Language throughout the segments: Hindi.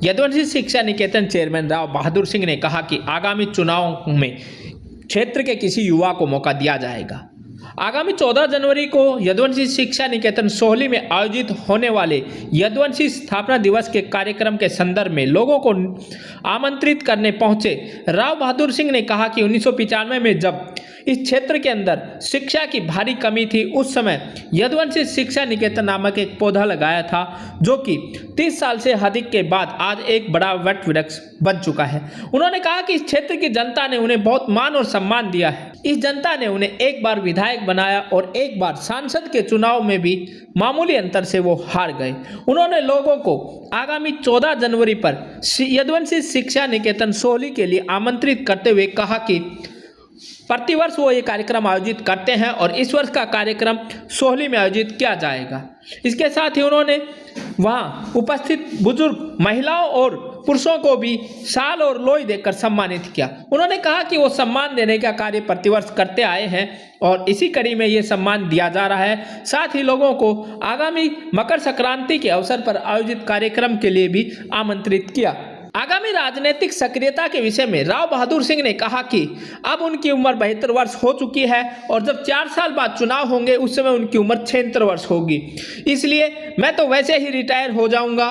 यदुवंशी शिक्षा निकेतन चेयरमैन राव बहादुर सिंह ने कहा कि आगामी चुनाव में क्षेत्र के किसी युवा को मौका दिया जाएगा। आगामी 14 जनवरी को यदुवंशी शिक्षा निकेतन सोहली में आयोजित होने वाले यदुवंशी स्थापना दिवस के कार्यक्रम के संदर्भ में लोगों को आमंत्रित करने पहुंचे राव बहादुर सिंह ने कहा कि 1995 में जब इस क्षेत्र के अंदर शिक्षा की भारी कमी थी, उस समय यदुवंशी शिक्षा निकेतन नामक एक पौधा लगाया था जो कि 30 साल से अधिक के बाद आज एक बड़ा वट वृक्ष बन चुका है। उन्होंने कहा कि इस क्षेत्र की जनता ने उन्हें बहुत मान और सम्मान दिया है। इस जनता ने उन्हें एक बार विधायक बनाया और एक बार सांसद के चुनाव में भी मामूली अंतर से वो हार गए। उन्होंने लोगों को आगामी 14 जनवरी पर यदुवंशी शिक्षा निकेतन सोहली के लिए आमंत्रित करते हुए कहा कि प्रतिवर्ष वो ये कार्यक्रम आयोजित करते हैं और इस वर्ष का कार्यक्रम सोहली में आयोजित किया जाएगा। इसके साथ ही उन्होंने वहां उपस्थित बुजुर्ग महिलाओं और पुरुषों को भी शाल और लोई देकर सम्मानित किया। उन्होंने कहा कि वो सम्मान देने का कार्य प्रतिवर्ष करते आए हैं और इसी कड़ी में ये सम्मान दिया जा रहा है। साथ ही लोगों को आगामी मकर संक्रांति के अवसर पर आयोजित कार्यक्रम के लिए भी आमंत्रित किया। आगामी राजनीतिक सक्रियता के विषय में राव बहादुर सिंह ने कहा कि अब उनकी उम्र 72 वर्ष हो चुकी है और जब 4 साल बाद चुनाव होंगे उस समय उनकी उम्र 76 वर्ष होगी। इसलिए मैं तो वैसे ही रिटायर हो जाऊंगा।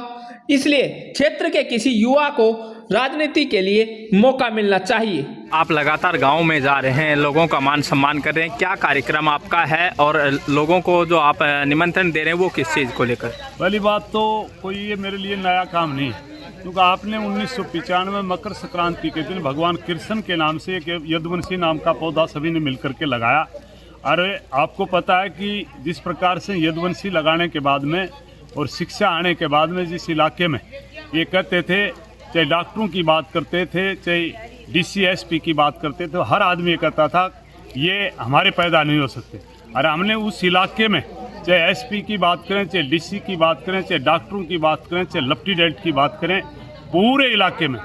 इसलिए क्षेत्र के किसी युवा को राजनीति के लिए मौका मिलना चाहिए। आप लगातार गांव में जा रहे हैं, लोगों का मान सम्मान कर रहे हैं, क्या कार्यक्रम आपका है और लोगों को जो आप निमंत्रण दे रहे हैं वो किस चीज़ को लेकर? पहली बात तो कोई ये मेरे लिए नया काम नहीं है, क्योंकि आपने 1995 मकर संक्रांति के दिन भगवान कृष्ण के नाम से एक यदुवंशी नाम का पौधा सभी ने मिलकर के लगाया। अरे आपको पता है कि जिस प्रकार से यदुवंशी लगाने के बाद में और शिक्षा आने के बाद में जिस इलाके में ये कहते थे, चाहे डॉक्टरों की बात करते थे, चाहे DCSP की बात करते थे, हर आदमी ये कहता था ये हमारे पैदा नहीं हो सकते। अरे हमने उस इलाके में चाहे SP की बात करें, चाहे DC की बात करें, चाहे डॉक्टरों की बात करें, चाहे लेफ्टिनेंट की बात करें, पूरे इलाके में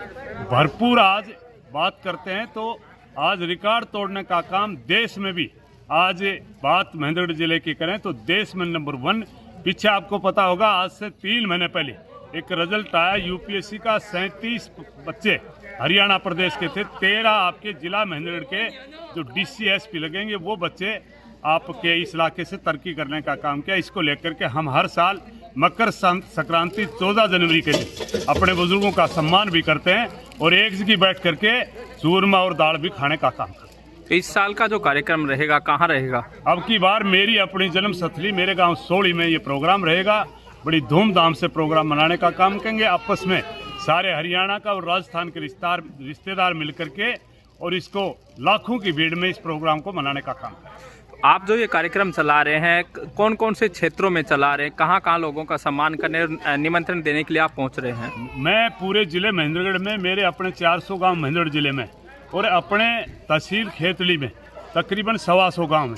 भरपूर आज बात करते हैं। तो आज रिकॉर्ड तोड़ने का काम देश में भी, आज बात महेंद्रगढ़ जिले की करें तो देश में नंबर 1। पीछे आपको पता होगा आज से 3 महीने पहले एक रिजल्ट आया UPSC का, 37 बच्चे हरियाणा प्रदेश के थे, 13 आपके जिला महेंद्रगढ़ के जो DCSP लगेंगे वो बच्चे आपके इस इलाके से तरक्की करने का काम किया। इसको लेकर के हम हर साल मकर संक्रांति 14 जनवरी के दिन अपने बुजुर्गों का सम्मान भी करते हैं और एक जगह बैठ करके चूरमा और दाल भी खाने का काम करते हैं। इस साल का जो कार्यक्रम रहेगा कहाँ रहेगा? अब की बार मेरी अपनी जन्म स्थली मेरे गांव सोहली में ये प्रोग्राम रहेगा। बड़ी धूमधाम से प्रोग्राम मनाने का काम करेंगे। आपस में सारे हरियाणा का और राजस्थान के रिश्तेदार मिलकर के और इसको लाखों की भीड़ में इस प्रोग्राम को मनाने का काम करेंगे। आप जो ये कार्यक्रम चला रहे हैं, कौन कौन से क्षेत्रों में चला रहे हैं, कहाँ कहाँ लोगों का सम्मान करने और निमंत्रण देने के लिए आप पहुँच रहे हैं? मैं पूरे जिले महेंद्रगढ़ में, मेरे अपने 400 गांव महेंद्रगढ़ जिले में और अपने तहसील खेतली में तकरीबन 125 गांव में,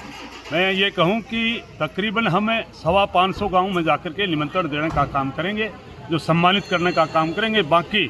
मैं ये कहूँ कि तकरीबन हमें 550 गाँव में जाकर के निमंत्रण देने का काम करेंगे, जो सम्मानित करने का काम करेंगे। बाकी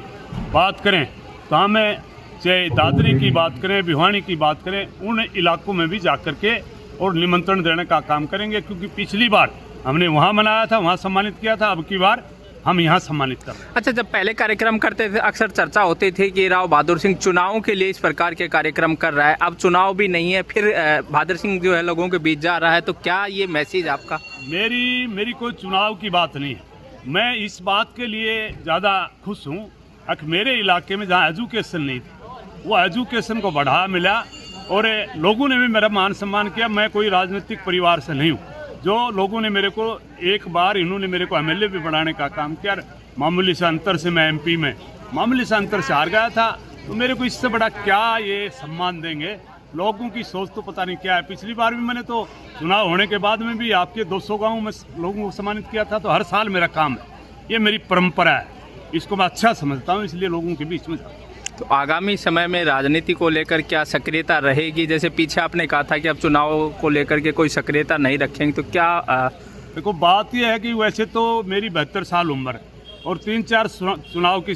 बात करें तो हमें चाहे दादरी की बात करें, भिवानी की बात करें, उन इलाकों में भी जाकर के और निमंत्रण देने का काम करेंगे, क्योंकि पिछली बार हमने वहाँ मनाया था, वहाँ सम्मानित किया था, अब की बार हम यहाँ सम्मानित कर रहे हैं। अच्छा, जब पहले कार्यक्रम करते थे अक्सर चर्चा होती थी कि राव बहादुर सिंह चुनावों के लिए इस प्रकार के कार्यक्रम कर रहा है, अब चुनाव भी नहीं है, फिर बहादुर सिंह जो है लोगों के बीच जा रहा है, तो क्या ये मैसेज आपका? मेरी कोई चुनाव की बात नहीं है। मैं इस बात के लिए ज़्यादा खुश हूँ कि मेरे इलाके में जहाँ एजुकेशन नहीं थी वो एजुकेशन को बढ़ावा मिला और लोगों ने भी मेरा मान सम्मान किया। मैं कोई राजनीतिक परिवार से नहीं हूँ, जो लोगों ने मेरे को एक बार इन्होंने मेरे को MLA भी बनाने का काम किया। मामूली से अंतर से मैं MP में मामूली से अंतर से हार गया था, तो मेरे को इससे बड़ा क्या ये सम्मान देंगे। लोगों की सोच तो पता नहीं क्या है। पिछली बार भी मैंने तो चुनाव होने के बाद में भी आपके 200 गाँव में लोगों को सम्मानित किया था। तो हर साल मेरा काम है, ये मेरी परंपरा है, इसको मैं अच्छा समझता हूँ, इसलिए लोगों के बीच में जाता हूँ। तो आगामी समय में राजनीति को लेकर क्या सक्रियता रहेगी? जैसे पीछे आपने कहा था कि अब चुनाव को लेकर के कोई सक्रियता नहीं रखेंगे, तो क्या? देखो बात यह है कि वैसे तो मेरी 72 साल उम्र है और 3-4 चुनाव की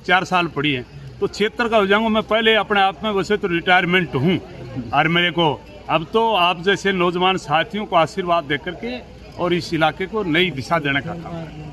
4 साल पड़ी है, तो क्षेत्र का हो जाऊँगा मैं पहले अपने आप में। वैसे तो रिटायरमेंट हूँ और मेरे को अब तो आप जैसे नौजवान साथियों को आशीर्वाद देकर के और इस इलाके को नई दिशा देने का काम है।